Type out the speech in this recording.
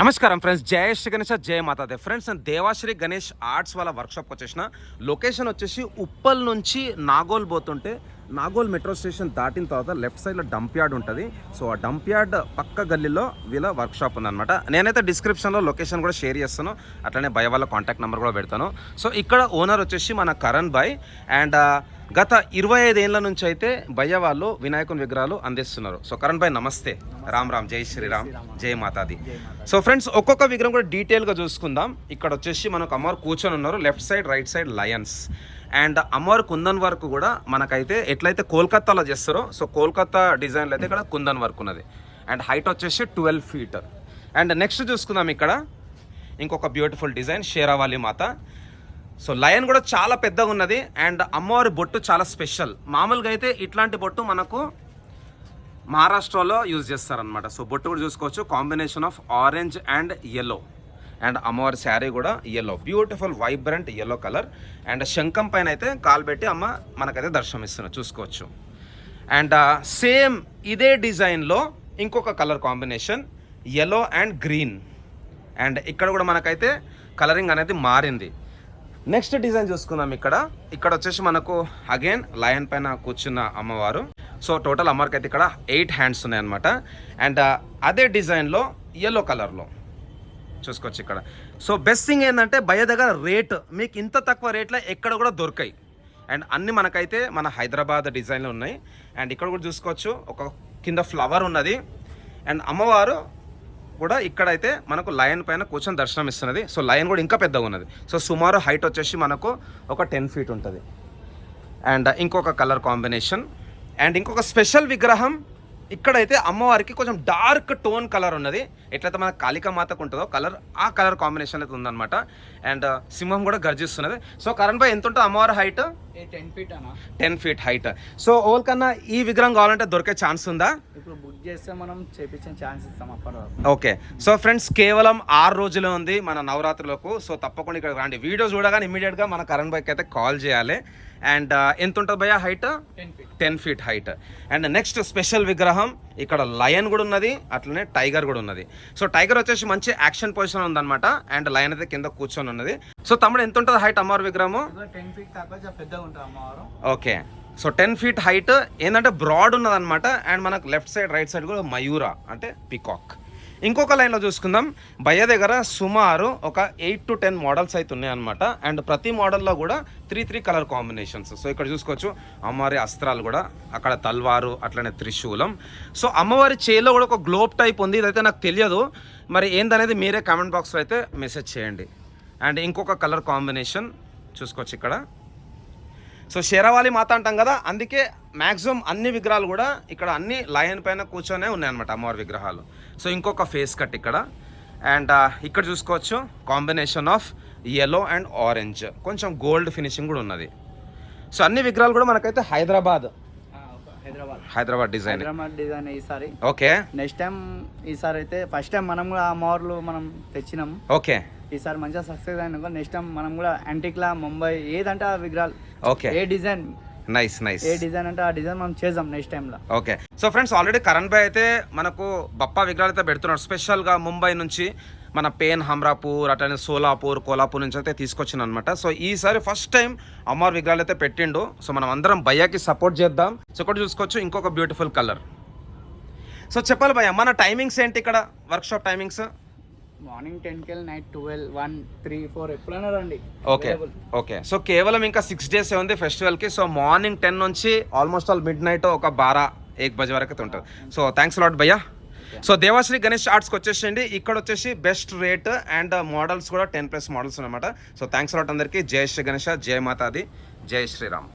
నమస్కారం ఫ్రెండ్స్, జయ శ్రీ గణేష్ జయ మాతాదే. ఫ్రెండ్స్, నేను దేవాశ్రీ గణేష్ ఆర్ట్స్ వాళ్ళ వర్క్షాప్కి వచ్చేసిన. లొకేషన్ వచ్చేసి ఉప్పల్ నుంచి నాగోల్ పోతుంటే నాగోల్ మెట్రో స్టేషన్ దాటిన తర్వాత లెఫ్ట్ సైడ్లో డంప్ యార్డ్ ఉంటుంది. సో ఆ డంప్ యార్డ్ పక్క గల్లీలో వీళ్ళ వర్క్షాప్ ఉందన్నమాట. నేనైతే డిస్క్రిప్షన్లో లొకేషన్ కూడా షేర్ చేస్తాను, అట్లనే భయ వాళ్ళ కాంటాక్ట్ నెంబర్ కూడా పెడతాను. సో ఇక్కడ ఓనర్ వచ్చేసి మన కరణ్ భాయ్. అండ్ గత 25 ఏళ్ళ నుంచి అయితే భయ్య వాళ్ళు వినాయకుని విగ్రహాలు అందిస్తున్నారు. సో కరణ్ భాయ్ నమస్తే. రామ్ రామ్, జై శ్రీరామ్, జై మాతాది. సో ఫ్రెండ్స్, ఒక్కొక్క విగ్రహం కూడా డీటెయిల్గా చూసుకుందాం. ఇక్కడ వచ్చేసి మనకు అమ్మవారు కూర్చొని ఉన్నారు, left side right side Lions. And అమ్మవారు కుందన్ వర్క్ కూడా మనకైతే ఎట్లయితే కోల్కత్తాలో చేస్తారో సో కోల్కత్తా డిజైన్లో అయితే ఇక్కడ కుందన్ వర్క్ ఉన్నది. అండ్ హైట్ వచ్చేసి 12 feet. అండ్ నెక్స్ట్ చూసుకుందాం, ఇక్కడ ఇంకొక బ్యూటిఫుల్ డిజైన్ షేరావాలి మాత. సో లయన్ కూడా చాలా పెద్దగా ఉన్నది. అండ్ అమ్మవారి బొట్టు చాలా స్పెషల్. మామూలుగా అయితే ఇట్లాంటి బొట్టు మనకు మహారాష్ట్రలో యూజ్ చేస్తారనమాట. సో బొట్టు కూడా చూసుకోవచ్చు, combination of orange and yellow. And అమ్మవారి శారీ కూడా yellow, beautiful vibrant yellow colour. And శంఖం పైన అయితే కాలు పెట్టి అమ్మ మనకైతే దర్శనమిస్తున్నారు, చూసుకోవచ్చు. అండ్ సేమ్ ఇదే డిజైన్లో ఇంకొక colour combination yellow and green. And ఇక్కడ కూడా మనకైతే కలరింగ్ అనేది మారింది. నెక్స్ట్ డిజైన్ చూసుకుందాం. ఇక్కడ వచ్చేసి మనకు అగైన్ లయన్ పైన కూర్చున్న అమ్మవారు. సో టోటల్ అమ్మవారికి అయితే ఇక్కడ 8 hands ఉన్నాయన్నమాట. అండ్ అదే డిజైన్లో ఎల్లో కలర్లో చూసుకోవచ్చు ఇక్కడ. సో బెస్ట్ థింగ్ ఏంటంటే భయ దగ్గర రేట్ మీకు ఇంత తక్కువ రేట్లో ఎక్కడ కూడా దొరకాయి. అండ్ అన్నీ మనకైతే మన హైదరాబాద్ డిజైన్లో ఉన్నాయి. అండ్ ఇక్కడ కూడా చూసుకోవచ్చు, ఒక కింద ఫ్లవర్ ఉన్నది. అండ్ అమ్మవారు కూడా ఇక్కడైతే మనకు లయన్ పైన కూర్చొని దర్శనం ఇస్తున్నది. సో లయన్ కూడా ఇంకా పెద్దగా ఉన్నది. సో సుమారు హైట్ వచ్చేసి మనకు ఒక 10 feet ఉంటుంది. అండ్ ఇంకొక కలర్ కాంబినేషన్. అండ్ ఇంకొక స్పెషల్ విగ్రహం ఇక్కడైతే అమ్మవారికి కొంచెం డార్క్ టోన్ కలర్ ఉన్నది. ఎట్లయితే మన కాళికామాతకు ఉంటుందో కలర్, ఆ కలర్ కాంబినేషన్ అయితే ఉందన్నమాట. అండ్ సింహం కూడా గర్జిస్తున్నది. సో కరణ్ భాయ్ ఎంత ఉంటుంది అమ్మవారి హైట్? 10 feet height. సో ఓల్ కన్నా ఈ విగ్రహం కావాలంటే దొరికే ఛాన్స్ ఉందా? ఇప్పుడు బుక్ చేస్తే మనం చేపించే ఛాన్స్ ఇస్తాం అప్పటి. ఓకే. సో ఫ్రెండ్స్, కేవలం 6 రోజులే ఉంది మన నవరాత్రులకు. సో తప్పకుండా ఇక్కడ రండి. వీడియో చూడగానే ఇమీడియట్గా మన కరణ్ భాయ్కి అయితే కాల్ చేయాలి. అండ్ ఎంత ఉంటుంది భయ్య height? 10 feet height. And next special విగ్రహం ఇక్కడ లయన్ కూడా ఉన్నది, అట్లనే టైగర్ కూడా ఉన్నది. సో టైగర్ వచ్చేసి మంచి యాక్షన్ పొజిషన్ ఉందన్నమాట. అండ్ లయన్ అయితే కింద కూర్చొని ఉన్నది. సో తమ్ముడు ఎంత ఉంటుంది హైట్ అమ్మవారి విగ్రహము? 10 feet కాకపోతే పెద్దగా ఉంటుంది అమ్మవారు. ఓకే. సో 10 feet హైట్ ఏంటంటే బ్రాడ్ ఉన్నదన్నమాట. అండ్ మనకు లెఫ్ట్ సైడ్ రైట్ సైడ్ కూడా మయూరా అంటే పికాక్. ఇంకొక లైన్లో చూసుకుందాం. భయ్య దగ్గర సుమారు ఒక 8 to 10 మోడల్స్ అయితే ఉన్నాయన్నమాట. అండ్ ప్రతి మోడల్లో కూడా 3 కలర్ కాంబినేషన్స్. సో ఇక్కడ చూసుకోవచ్చు అమ్మవారి అస్త్రాలు కూడా, అక్కడ తల్వారు, అట్లనే త్రిశూలం. సో అమ్మవారి చేతిలో కూడా ఒక గ్లోబ్ టైప్ ఉంది. ఇదైతే నాకు తెలియదు, మరి ఏందనేది మీరే కామెంట్ బాక్స్లో అయితే మెసేజ్ చేయండి. అండ్ ఇంకొక కలర్ కాంబినేషన్ చూసుకోవచ్చు ఇక్కడ. సో షేరావాలి మాత అంటాం కదా, అందుకే మ్యాక్సిమం అన్ని విగ్రహాలు కూడా ఇక్కడ అన్ని లయన్ పైన కూర్చొనే ఉన్నాయన్నమాట అమ్మవారి విగ్రహాలు. సో ఇంకొక ఫేస్ కట్ ఇక్కడ. అండ్ ఇక్కడ చూసుకోవచ్చు combination of yellow and orange, కొంచెం గోల్డ్ ఫినిషింగ్ కూడా ఉన్నది. సో అన్ని విగ్రహాలు కూడా మనకైతే హైదరాబాద్ డిజైన్ ఈసారి. ఓకే. నెక్స్ట్ టైం ఈసారి అయితే ఫస్ట్ టైం మనం కూడా అమ్మవార్లు మనం తెచ్చినాం. ఓకే. ఈసారి మంచిగా సక్సెస్ అయినా నెక్స్ట్ టైం మనం కూడా యాంటిక్లా ముంబై ఏదంటే ఆ విగ్రహాలు, ఓకే, ఏ డిజైన్ నైస్ ఏ డిజైన్ అంటే ఆ డిజైన్ మనం చేద్దాం నెక్స్ట్ టైంలో. Okay. So friends, already Karan భాయ్ అయితే మనకు బప్పా విగ్రహాలు అయితే పెడుతున్నాడు. స్పెషల్గా ముంబై నుంచి మన పేన్ హమ్రాపూర్, అట్లనే సోలాపూర్, కోలాపూర్ నుంచి అయితే తీసుకొచ్చింది అనమాట. సో ఈసారి ఫస్ట్ టైం అమ్మవారి విగ్రహాలు అయితే పెట్టిండు. సో మనం అందరం భయ్యాకి సపోర్ట్ చేద్దాం. సో ఇక్కడ చూసుకోవచ్చు ఇంకొక బ్యూటిఫుల్ కలర్. సో చెప్పాలి భయ్య, మన టైమింగ్స్ ఏంటి ఇక్కడ వర్క్షాప్ టైమింగ్స్? మార్నింగ్ 10 నైట్ 12, 1, 3, 4 ఎప్పుడైనా రండి. ఓకే. ఓకే. సో కేవలం ఇంకా 6 days ఉంది ఫెస్టివల్కి. సో మార్నింగ్ 10 నుంచి ఆల్మోస్ట్ ఆల్ మిడ్ నైట్ ఒక 12-1 బజే వరకు అయితే ఉంటుంది. సో థ్యాంక్స్ లాట్ భయ్యా. సో దేవాశ్రీ గణేష్ ఆర్ట్స్కి వచ్చేసండి. ఇక్కడ వచ్చేసి బెస్ట్ రేట్ అండ్ మోడల్స్ కూడా 10+ మోడల్స్ అనమాట. సో థ్యాంక్స్ లాట్ అందరికీ. జై శ్రీ గణేష, జై మాతాది, జై శ్రీరామ్.